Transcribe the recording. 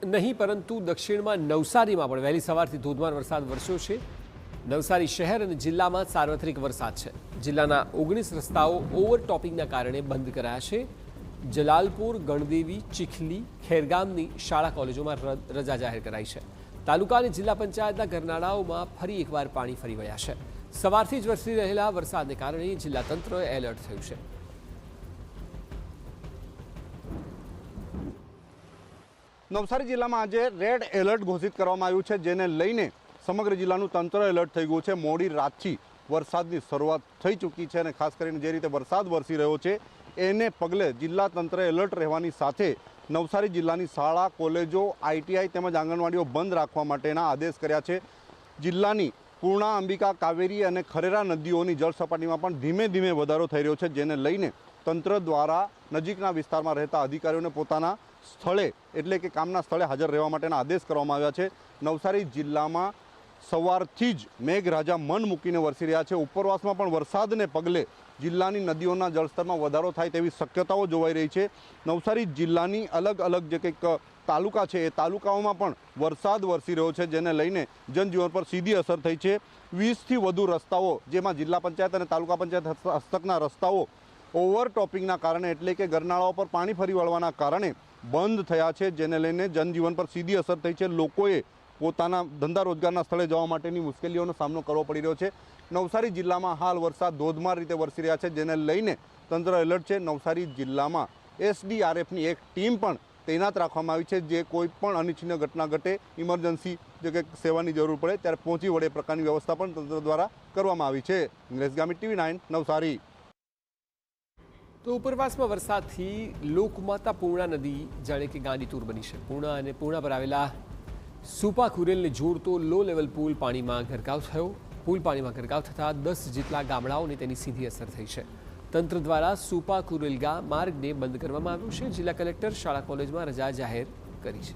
નહીં પરંતુ દક્ષિણમાં નવસારીમાં પણ વહેલી સવારથી ધોધમાર વરસાદ વરસ્યો છે। નવસારી શહેર અને જિલ્લામાં સાર્વત્રિક વરસાદ છે। જિલ્લાના 19 રસ્તાઓ ઓવરટોપિંગના કારણે બંધ કરાયા છે। જલાલપુર, ગણદેવી, ચીખલી, ખેરગામની શાળા કોલેજોમાં રજા જાહેર કરાઈ છે। તાલુકા અને જિલ્લા પંચાયતના ગરનાળાઓમાં ફરી એકવાર પાણી ફરી વળ્યા છે। સવારથી જ વરસી રહેલા વરસાદને કારણે જિલ્લા તંત્ર એલર્ટ થયું છે। નવસારી જિલ્લામાં આજે રેડ એલર્ટ ઘોષિત કરવામાં આવ્યું છે, જેને લઈને સમગ્ર જિલ્લાનું તંત્ર એલર્ટ થઈ ગયું છે। મોડી રાતથી વરસાદની શરૂઆત થઈ ચૂકી છે અને ખાસ કરીને જે રીતે વરસાદ વરસી રહ્યો છે એને પગલે જિલ્લા તંત્ર એલર્ટ રહેવાની સાથે નવસારી જિલ્લાની શાળા, કોલેજો, આઈટીઆઈ તેમજ આંગણવાડીઓ બંધ રાખવા માટેના આદેશ કર્યા છે। જિલ્લાની પૂર્ણા, અંબિકા, કાવેરી અને ખરેરા નદીઓની જળ સપાટીમાં પણ ધીમે ધીમે વધારો થઈ રહ્યો છે, જેને લઈને તંત્ર દ્વારા નજીકના વિસ્તારમાં રહેતા અધિકારીઓને પોતાના સ્થળે એટલે કે કામના સ્થળે હાજર રહેવા માટેના આદેશ કરવામાં આવ્યા છે। નવસારી જિલ્લામાં સવારથી જ મેઘરાજા મન મૂકીને વરસી રહ્યા છે। ઉપરવાસમાં પણ વરસાદને પગલે જિલ્લાની નદીઓના જળસ્તરમાં વધારો થાય તેવી શક્યતાઓ જોવાઈ રહી છે। નવસારી જિલ્લાની અલગ અલગ જે કંઈક તાલુકા છે એ તાલુકાઓમાં પણ વરસાદ વરસી રહ્યો છે, જેને લઈને જનજીવન પર સીધી અસર થઈ છે। 20થી વધુ રસ્તાઓ, જેમાં જિલ્લા પંચાયત અને તાલુકા પંચાયત હસ્તકના રસ્તાઓ ઓવરટોપિંગના કારણે એટલે કે ગરનાળાઓ પર પાણી ફરી વળવાના કારણે બંધ થયા છે, જેને લઈને જનજીવન પર સીધી અસર થઈ છે। લોકોએ પોતાના ધંધા રોજગારના સ્થળે જવા માટેની મુશ્કેલીઓનો સામનો કરવો પડી રહ્યો છે। નવસારી જિલ્લામાં હાલ વરસાદ ધોધમાર રીતે વરસી રહ્યા છે, જેને લઈને તંત્ર એલર્ટ છે। નવસારી જિલ્લામાં SDRFની એક ટીમ પણ તૈનાત રાખવામાં આવી છે, જે કોઈ પણ અનિચ્છનીય ઘટના ઘટે, ઇમરજન્સી જે કંઈક સેવાની જરૂર પડે ત્યારે પહોંચી વળે પ્રકારની વ્યવસ્થા પણ તંત્ર દ્વારા કરવામાં આવી છે। ઇંગ્રેશ ગામિત, TV9 નવસારી। તો ઉપરવાસમાં વરસાદથી લોકમાતા પૂર્ણા નદી જાણે કે ગાંડીતુર બની છે। પૂર્ણા અને પૂર્ણા પર આવેલા સુપા કુરેલને જોડતો લો લેવલ પુલ પાણીમાં ગરકાવ થયો। પુલ પાણીમાં ગરકાવ થતાં 10 જેટલા ગામડાઓને તેની સીધી અસર થઈ છે। તંત્ર દ્વારા સુપા કુરેલ માર્ગને બંધ કરવામાં આવ્યું છે। જિલ્લા કલેક્ટર શાળા કોલેજમાં રજા જાહેર કરી છે।